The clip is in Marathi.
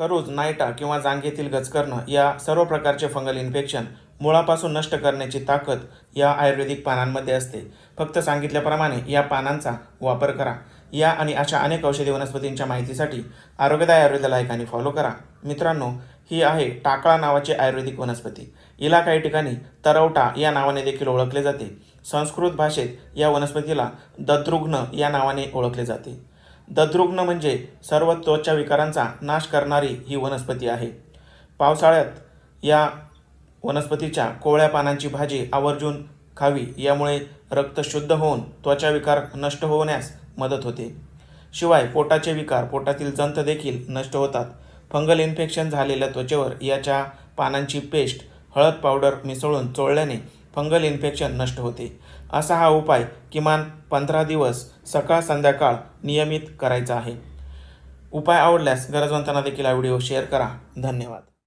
खरूज, नायटा किंवा जांघेतील गचकरणं या सर्व प्रकारचे फंगल इन्फेक्शन मुळापासून नष्ट करण्याची ताकद या आयुर्वेदिक पानांमध्ये असते. फक्त सांगितल्याप्रमाणे या पानांचा वापर करा. या आणि अशा अनेक औषधी वनस्पतींच्या माहितीसाठी आरोग्यदायी आयुर्वेद लाईक फॉलो करा. मित्रांनो, ही आहे टाकळा नावाची आयुर्वेदिक वनस्पती. हिला काही ठिकाणी तरवटा या नावाने देखील ओळखले जाते. संस्कृत भाषेत या वनस्पतीला दद्रुघ्न या नावाने ओळखले जाते. दद्रुघ्न म्हणजे सर्व त्वचा विकारांचा नाश करणारी ही वनस्पती आहे. पावसाळ्यात या वनस्पतीच्या कोवळ्या पानांची भाजी आवर्जून खावी. यामुळे रक्त शुद्ध होऊन त्वचा विकार नष्ट होण्यास मदत होते. शिवाय पोटाचे विकार, पोटातील जंत देखील नष्ट होतात. फंगल इन्फेक्शन झालेल्या त्वचेवर याच्या पानांची पेस्ट, हळद पावडर मिसळून चोळल्याने फंगल इन्फेक्शन नष्ट होते. असा हा उपाय किमान 15 दिवस सकाळ संध्याकाळ नियमित करायचा आहे. उपाय आवडल्यास गरजवंतांना देखील हा व्हिडिओ शेअर करा. धन्यवाद.